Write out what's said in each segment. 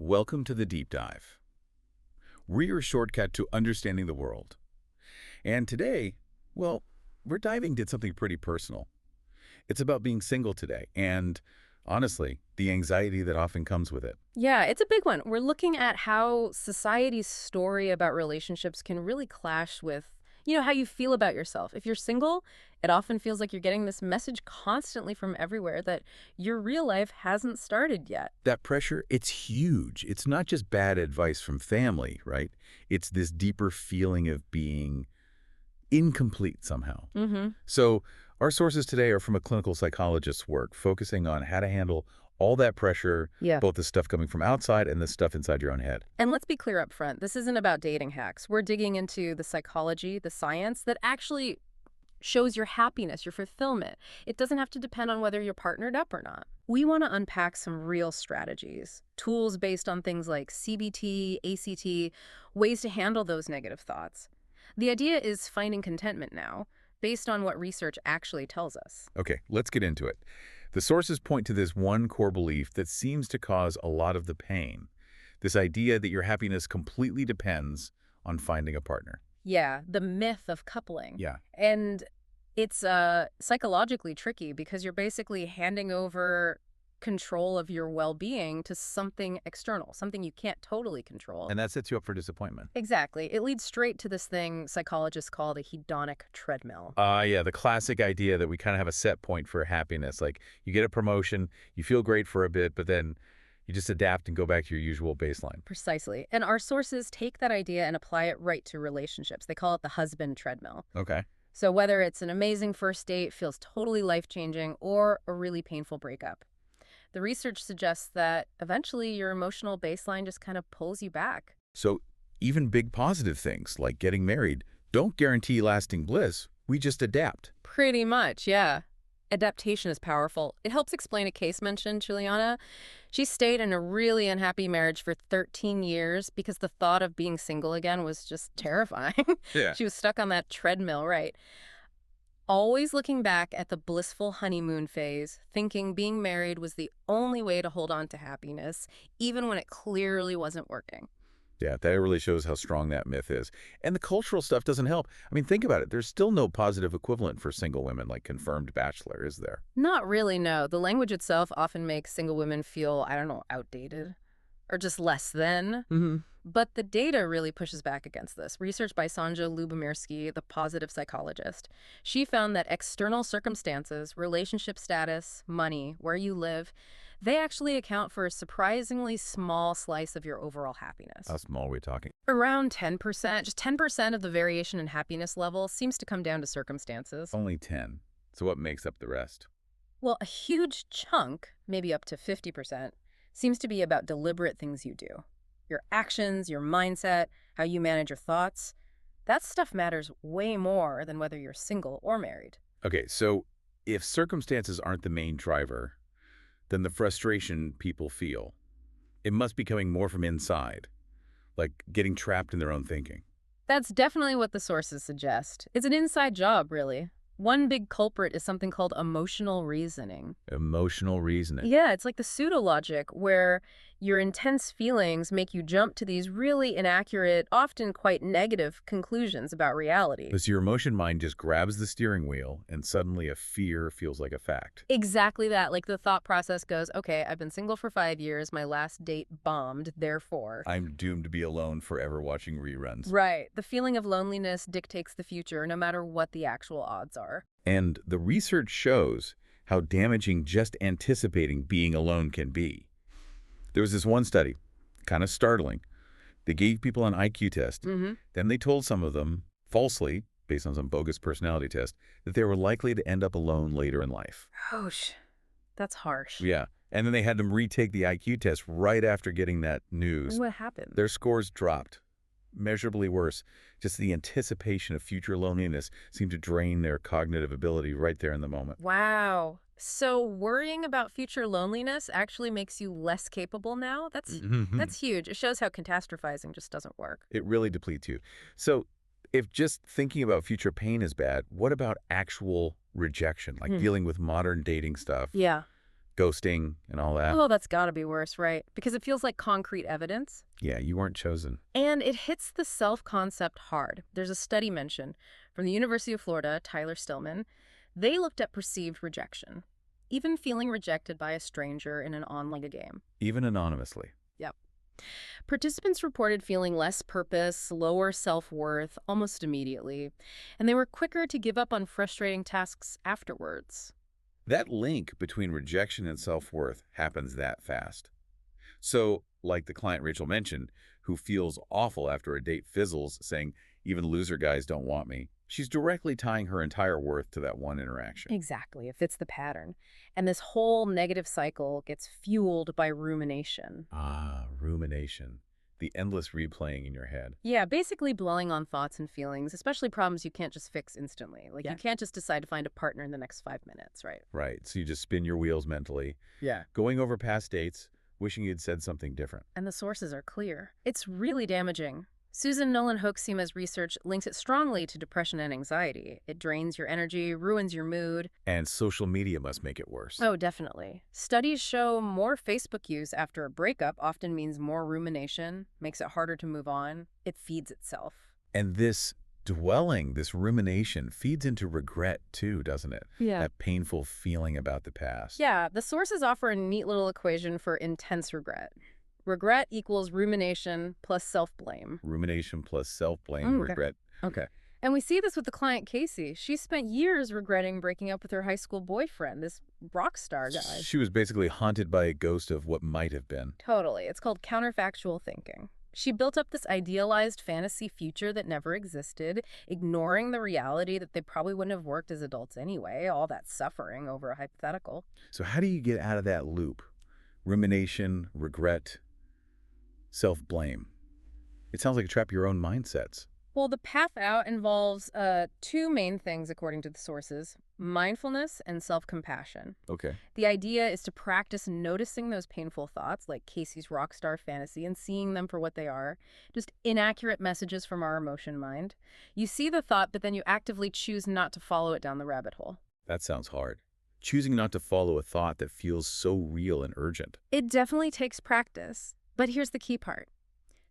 Welcome to the Deep Dive. We're your shortcut to understanding the world. And today, well, we're diving into something pretty personal. It's about being single today and, honestly, the anxiety that often comes with it. Yeah, it's a big one. We're looking at how society's story about relationships can really clash with, how you feel about yourself. If you're single, it often feels like you're getting this message constantly from everywhere that your real life hasn't started yet. That pressure, it's huge. It's not just bad advice from family, right? It's this deeper feeling of being incomplete somehow. Mm-hmm. So our sources today are from a clinical psychologist's work, focusing on how to handle all that pressure, Yeah. both the stuff coming from outside and the stuff inside your own head. And let's be clear up front. This isn't about dating hacks. We're digging into the psychology, the science that actually shows your happiness, your fulfillment. It doesn't have to depend on whether you're partnered up or not. We want to unpack some real strategies, tools based on things like CBT, ACT, ways to handle those negative thoughts. The idea is finding contentment now, based on what research actually tells us. Okay, let's get into it. The sources point to this one core belief that seems to cause a lot of the pain. This idea that your happiness completely depends on finding a partner. Yeah, the myth of coupling. Yeah. And it's psychologically tricky because you're basically handing over control of your well-being to something external, something you can't totally control. And that sets you up for disappointment. Exactly. It leads straight to this thing psychologists call the hedonic treadmill. Yeah, the classic idea that we kind of have a set point for happiness. Like you get a promotion, you feel great for a bit, but then you just adapt and go back to your usual baseline. Precisely. And our sources take that idea and apply it right to relationships. They call it the husband treadmill. Okay. So whether it's an amazing first date, feels totally life-changing, or a really painful breakup, the research suggests that eventually your emotional baseline just kind of pulls you back. So even big positive things like getting married don't guarantee lasting bliss. We just adapt. Pretty much, yeah. Adaptation is powerful. It helps explain a case mentioned, Juliana. She stayed in a really unhappy marriage for 13 years because the thought of being single again was just terrifying. Yeah. She was stuck on that treadmill, right? Always looking back at the blissful honeymoon phase, thinking being married was the only way to hold on to happiness, even when it clearly wasn't working. Yeah, that really shows how strong that myth is. And the cultural stuff doesn't help. I mean, think about it. There's still no positive equivalent for single women like confirmed bachelor, is there? Not really, no. The language itself often makes single women feel, outdated or just less than. Mm-hmm. But the data really pushes back against this. Research by Sanja Lubomirsky, the positive psychologist, she found that external circumstances, relationship status, money, where you live, they actually account for a surprisingly small slice of your overall happiness. How small are we talking? Around 10%, just 10% of the variation in happiness level seems to come down to circumstances. Only 10. So what makes up the rest? Well, a huge chunk, maybe up to 50%, seems to be about deliberate things you do. Your actions, your mindset, how you manage your thoughts. That stuff matters way more than whether you're single or married. Okay, so if circumstances aren't the main driver, then the frustration people feel, it must be coming more from inside, like getting trapped in their own thinking. That's definitely what the sources suggest. It's an inside job, really. One big culprit is something called emotional reasoning. Emotional reasoning. Yeah, it's like the pseudo-logic where your intense feelings make you jump to these really inaccurate, often quite negative conclusions about reality. Because your emotion mind just grabs the steering wheel and suddenly a fear feels like a fact. Exactly that. Like the thought process goes, okay, I've been single for 5 years, my last date bombed, therefore. I'm doomed to be alone forever watching reruns. Right. The feeling of loneliness dictates the future, no matter what the actual odds are. And the research shows how damaging just anticipating being alone can be. There was this one study, kind of startling. They gave people an IQ test. Mm-hmm. Then they told some of them, falsely, based on some bogus personality test, that they were likely to end up alone later in life. Ouch. That's harsh. Yeah. And then they had them retake the IQ test right after getting that news. What happened? Their scores dropped. Measurably worse. Just the anticipation of future loneliness seemed to drain their cognitive ability right there in the moment. Wow. So worrying about future loneliness actually makes you less capable now? That's huge. It shows how catastrophizing just doesn't work. It really depletes you. So if just thinking about future pain is bad, what about actual rejection, like dealing with modern dating stuff? Yeah. ghosting and all that. Oh, that's gotta be worse, right? Because it feels like concrete evidence. Yeah, you weren't chosen. And it hits the self-concept hard. There's a study mentioned from the University of Florida, Tyler Stillman. They looked at perceived rejection, even feeling rejected by a stranger in an online game. Even anonymously. Yep. Participants reported feeling less purpose, lower self-worth almost immediately, and they were quicker to give up on frustrating tasks afterwards. That link between rejection and self-worth happens that fast. So, like the client Rachel mentioned, who feels awful after a date fizzles, saying, even loser guys don't want me, she's directly tying her entire worth to that one interaction. Exactly, it fits the pattern. And this whole negative cycle gets fueled by rumination. Ah, rumination. The endless replaying in your head. Yeah, basically dwelling on thoughts and feelings, especially problems you can't just fix instantly. Like, Yeah. you can't just decide to find a partner in the next 5 minutes, right? Right, so you just spin your wheels mentally, Yeah. going over past dates, wishing you'd said something different. And the sources are clear. It's really damaging. Susan Nolan-Hochsema's research links it strongly to depression and anxiety. It drains your energy, ruins your mood. And social media must make it worse. Oh, definitely. Studies show more Facebook use after a breakup often means more rumination, makes it harder to move on. It feeds itself. And this dwelling, this rumination, feeds into regret too, doesn't it? Yeah. That painful feeling about the past. Yeah, the sources offer a neat little equation for intense regret. Regret equals rumination plus self-blame. Rumination plus self-blame, Okay. regret. Okay. And we see this with the client Casey. She spent years regretting breaking up with her high school boyfriend, this rock star guy. She was basically haunted by a ghost of what might have been. Totally. It's called counterfactual thinking. She built up this idealized fantasy future that never existed, ignoring the reality that they probably wouldn't have worked as adults anyway, all that suffering over a hypothetical. So how do you get out of that loop? Rumination, regret, self-blame. It sounds like a trap your own mindsets. Well, the path out involves two main things, according to the sources: mindfulness and self-compassion. Okay. The idea is to practice noticing those painful thoughts, like Casey's rock star fantasy, and seeing them for what they are, just inaccurate messages from our emotion mind. You see the thought, but then you actively choose not to follow it down the rabbit hole. That sounds hard. Choosing not to follow a thought that feels so real and urgent. It definitely takes practice, but here's the key part.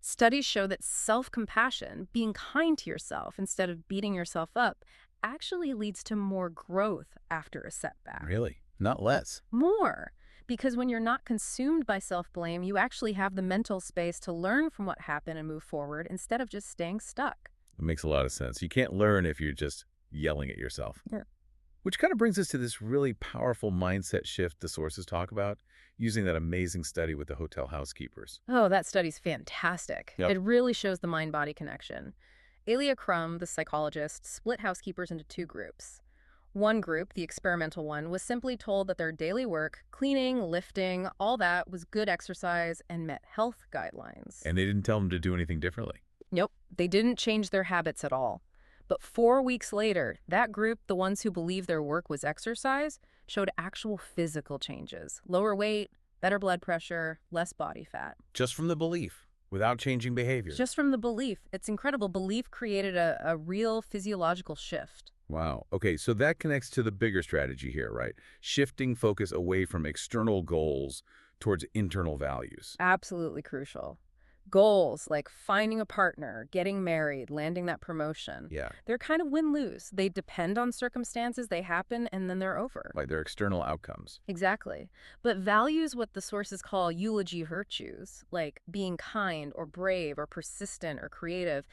Studies show that self-compassion, being kind to yourself instead of beating yourself up, actually leads to more growth after a setback. Really? Not less. More. Because when you're not consumed by self-blame, you actually have the mental space to learn from what happened and move forward instead of just staying stuck. It makes a lot of sense. You can't learn if you're just yelling at yourself. Yeah. Which kind of brings us to this really powerful mindset shift the sources talk about, using that amazing study with the hotel housekeepers. Oh, that study's fantastic. Yep. It really shows the mind-body connection. Alia Crum, the psychologist, split housekeepers into two groups. One group, the experimental one, was simply told that their daily work, cleaning, lifting, all that was good exercise and met health guidelines. And they didn't tell them to do anything differently. Nope, they didn't change their habits at all. But 4 weeks later, that group, the ones who believed their work was exercise, showed actual physical changes. Lower weight, better blood pressure, less body fat. Just from the belief, without changing behavior. Just from the belief. It's incredible. Belief created a real physiological shift. Wow. Okay, so that connects to the bigger strategy here, right? Shifting focus away from external goals towards internal values. Absolutely crucial. Goals like finding a partner, getting married, landing that promotion. Yeah, They're kind of win-lose. They depend on circumstances, they happen, and then they're over. like their external outcomes. Exactly. But values, what the sources call eulogy virtues, like being kind or brave or persistent or creative,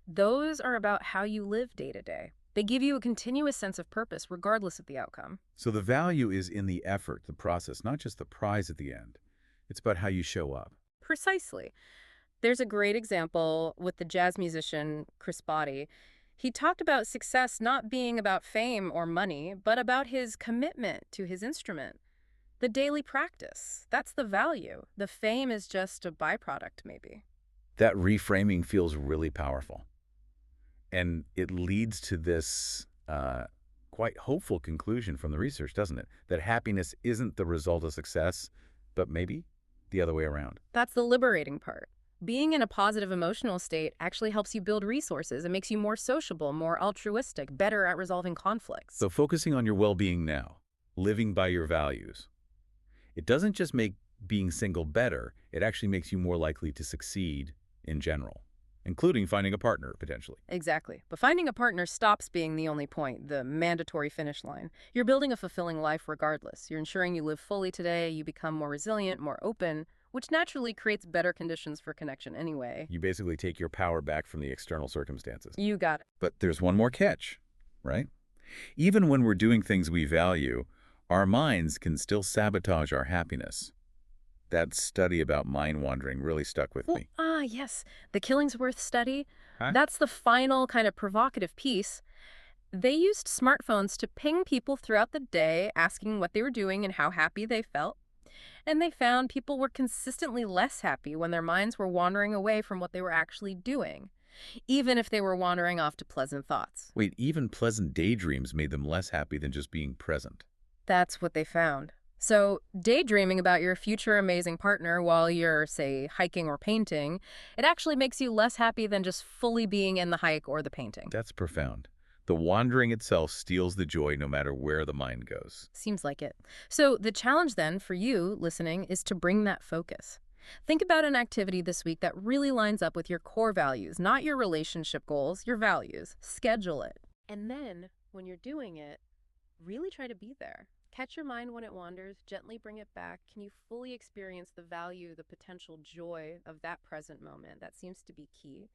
those are about how you live day to day. They give you a continuous sense of purpose regardless of the outcome. So the value is in the effort, the process, not just the prize at the end. It's about how you show up. Precisely. There's a great example with the jazz musician Chris Botti. He talked about success not being about fame or money, but about his commitment to his instrument. The daily practice, that's the value. The fame is just a byproduct, maybe. That reframing feels really powerful. And it leads to this quite hopeful conclusion from the research, doesn't it? That happiness isn't the result of success, but maybe the other way around. That's the liberating part. Being in a positive emotional state actually helps you build resources. It makes you more sociable, more altruistic, better at resolving conflicts. So focusing on your well-being now, living by your values, It doesn't just make being single better, it actually makes you more likely to succeed in general, including finding a partner, potentially. Exactly. But finding a partner stops being the only point, the mandatory finish line. You're building a fulfilling life regardless. You're ensuring you live fully today, you become more resilient, more open, which naturally creates better conditions for connection anyway. You basically take your power back from the external circumstances. You got it. But there's one more catch, right? Even when we're doing things we value, our minds can still sabotage our happiness. That study about mind wandering really stuck with me. Yes. The Killingsworth study. Huh? That's the final kind of provocative piece. They used smartphones to ping people throughout the day, asking what they were doing and how happy they felt. And they found people were consistently less happy when their minds were wandering away from what they were actually doing, even if they were wandering off to pleasant thoughts. Wait, even pleasant daydreams made them less happy than just being present. That's what they found. So, daydreaming about your future amazing partner while you're, say, hiking or painting, it actually makes you less happy than just fully being in the hike or the painting. That's profound. The wandering itself steals the joy no matter where the mind goes. Seems like it. So, the challenge then for you listening is to bring that focus. Think about an activity this week that really lines up with your core values, not your relationship goals, your values. Schedule it. And then, when you're doing it, really try to be there. Catch your mind when it wanders, gently bring it back. Can you fully experience the value, the potential joy of that present moment? That seems to be key.